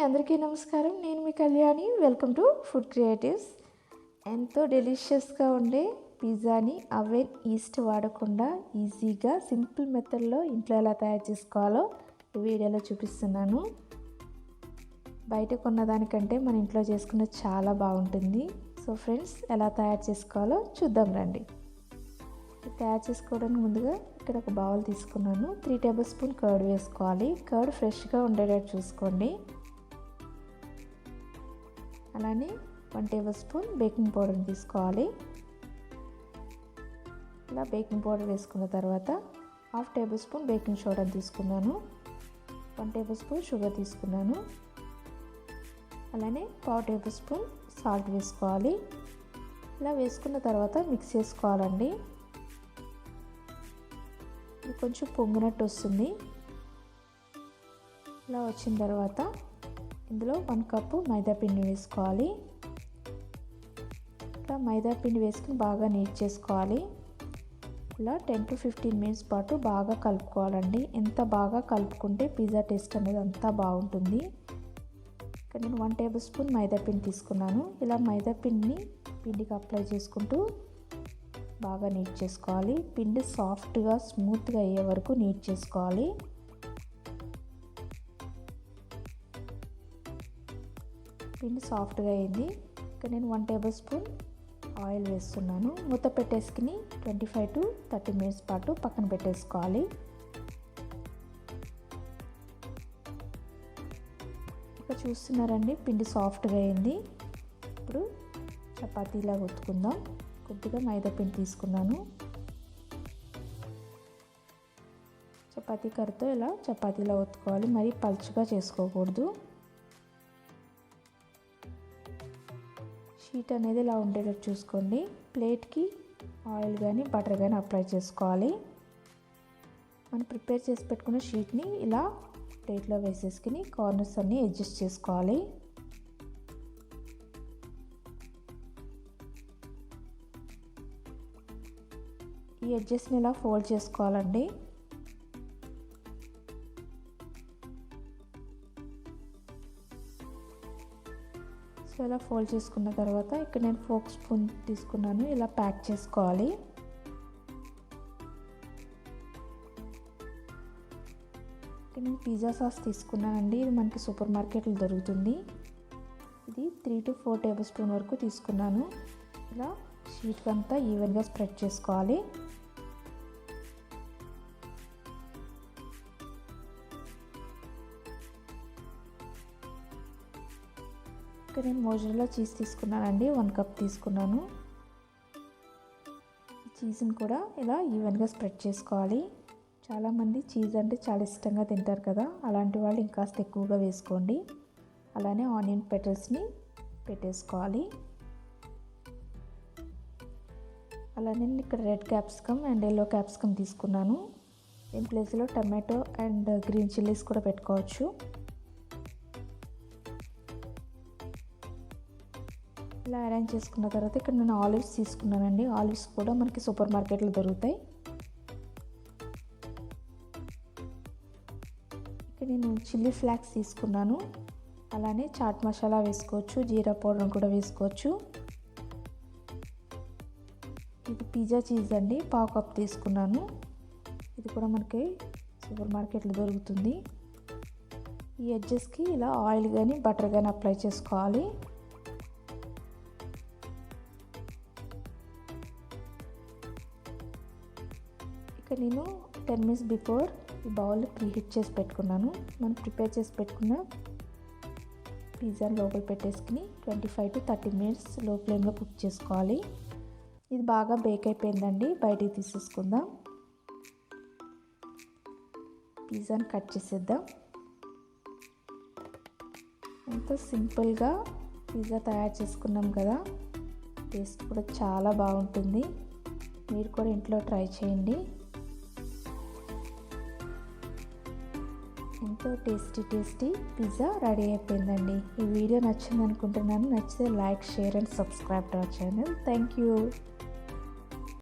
అందరికీ నమస్కారం. నేను మీ Kalyani. Welcome to food creatives. ఎంతో డెలిషియస్గా ఉండే పిజ్జాని అవెన్ ఈస్ట్ వాడకుండా ఈజీగా సింపుల్ మెథడ్లో ఇంట్లో ఎలా తయారు చేసుకోవాలో ఈ వీడియోలో చూపిస్తున్నాను. బయట కొన్నదానికంటే మన ఇంట్లో చేసుకున్న చాలా బాగుంటుంది. సో ఫ్రెండ్స్, ఎలా తయారు చేసుకోవాలో చూద్దాం రండి. తయారు చేసుకోవడానికి ముందుగా ఇక్కడ ఒక బౌల్ తీసుకున్నాను. 3 టేబుల్ స్పూన్ కర్డ్ వేసుకోవాలి. కర్డ్ ఫ్రెష్గా ఉండేటట్టు చూసుకోండి. అలానే 1 టేబుల్ స్పూన్ బేకింగ్ పౌడర్ని తీసుకోవాలి. ఇలా బేకింగ్ పౌడర్ వేసుకున్న తర్వాత 1/2 టేబుల్ స్పూన్ బేకింగ్ సోడాని తీసుకున్నాను. 1 టేబుల్ స్పూన్ షుగర్ తీసుకున్నాను. అలానే 1/2 టేబుల్ స్పూన్ సాల్ట్ వేసుకోవాలి. ఇలా వేసుకున్న తర్వాత మిక్స్ చేసుకోవాలండి. ఇది కొంచెం పొంగినట్టు వస్తుంది. ఇలా వచ్చిన తర్వాత ఇందులో 1 కప్పు మైదా పిండి వేసుకోవాలి. ఇలా మైదా పిండి వేసుకుని బాగా నీట్ చేసుకోవాలి. ఇలా 10 to 15 మినిట్స్ పాటు బాగా కలుపుకోవాలండి. ఎంత బాగా కలుపుకుంటే పిజ్జా టేస్ట్ అనేది అంతా బాగుంటుంది. ఇక్కడ నేను 1 టేబుల్ స్పూన్ మైదా పిండి తీసుకున్నాను. ఇలా మైదా పిండికి అప్లై చేసుకుంటూ బాగా నీట్ చేసుకోవాలి. పిండి సాఫ్ట్గా స్మూత్గా అయ్యే వరకు నీట్ చేసుకోవాలి. పిండి సాఫ్ట్గా అయింది. ఇక్కడ నేను 1 టేబుల్ స్పూన్ ఆయిల్ వేస్తున్నాను. మూత పెట్టేసుకుని 25 to 30 మినిట్స్ పాటు పక్కన పెట్టేసుకోవాలి. ఇక చూస్తున్నారండి, పిండి సాఫ్ట్గా అయింది. ఇప్పుడు చపాతీలా ఒత్తుకుందాం. కొద్దిగా మైదా పిండి తీసుకున్నాను. చపాతీ కర్రతో ఇలా చపాతీలా ఒత్తుకోవాలి. మరీ పలుచగా చేసుకోకూడదు. షీట్ అనేది ఇలా ఉండేటట్టు చూసుకోండి. ప్లేట్కి ఆయిల్ కానీ బటర్ కానీ అప్లై చేసుకోవాలి. మనం ప్రిపేర్ చేసి పెట్టుకున్న షీట్ని ఇలా ప్లేట్లో వేసేసుకుని కార్నర్స్ అన్నీ అడ్జస్ట్ చేసుకోవాలి. ఈ ఎడ్జెస్ని ఇలా ఫోల్డ్ చేసుకోవాలండి. సో ఇలా ఫోల్డ్ చేసుకున్న తర్వాత ఇక్కడ నేను ఫోక్ స్పూన్ తీసుకున్నాను. ఇలా ప్యాక్ చేసుకోవాలి. ఇక్కడ నేను పిజ్జా సాస్ తీసుకున్నానండి. ఇది మనకి సూపర్ మార్కెట్లో దొరుకుతుంది. ఇది 3 to 4 టేబుల్ స్పూన్ వరకు తీసుకున్నాను. ఇలా షీట్ అంతా ఈవెన్గా స్ప్రెడ్ చేసుకోవాలి. ఇక్కడ నేను మోజరెల్లా చీజ్ తీసుకున్నానండి. 1 కప్ తీసుకున్నాను. చీజ్ని కూడా ఇలా ఈవెన్గా స్ప్రెడ్ చేసుకోవాలి. చాలామంది చీజ్ అంటే చాలా ఇష్టంగా తింటారు కదా, అలాంటి వాళ్ళు ఇంకాస్త ఎక్కువగా వేసుకోండి. అలానే ఆనియన్ పెటల్స్ని పెట్టేసుకోవాలి. అలానే ఇక్కడ red capsicum and yellow capsicum తీసుకున్నాను. దీని ప్లేస్లో టమాటో అండ్ గ్రీన్ చిల్లీస్ కూడా పెట్టుకోవచ్చు. ఇలా అరేంజ్ చేసుకున్న తర్వాత ఇక్కడ నేను ఆలివ్స్ తీసుకున్నానండి. ఆలివ్స్ కూడా మనకి సూపర్ మార్కెట్లో దొరుకుతాయి. ఇక్కడ నేను చిల్లీ ఫ్లాక్స్ తీసుకున్నాను. అలానే చాట్ మసాలా వేసుకోవచ్చు, జీరా పౌడర్ కూడా వేసుకోవచ్చు. ఇది పిజ్జా చీజ్ అండి, 1/2 కప్ తీసుకున్నాను. ఇది కూడా మనకి సూపర్ మార్కెట్లో దొరుకుతుంది. ఈ ఎడ్జెస్కి ఇలా ఆయిల్ కానీ బటర్ కానీ అప్లై చేసుకోవాలి. ఇక్కడ నేను 10 మినిట్స్ బిఫోర్ ఈ బౌల్ ప్రీహీట్ చేసి పెట్టుకున్నాను. మనం ప్రిపేర్ చేసి పెట్టుకున్న పిజ్జాని లోపల పెట్టేసుకుని 25 to 30 మినిట్స్ లో ఫ్లేమ్లో కుక్ చేసుకోవాలి. ఇది బాగా బేక్ అయిపోయిందండి. బయటికి తీసేసుకుందాం. పిజ్జాని కట్ చేసేద్దాం. ఎంతో సింపుల్గా పిజ్జా తయారు చేసుకున్నాం కదా. టేస్ట్ కూడా చాలా బాగుంటుంది. మీరు కూడా ఇంట్లో ట్రై చేయండి. ఎంతో టేస్టీ పిజ్జా రెడీ అయిపోయిందండి. ఈ వీడియో నచ్చింది అనుకుంటున్నాను. నచ్చితే like, share and subscribe to our channel. Thank you.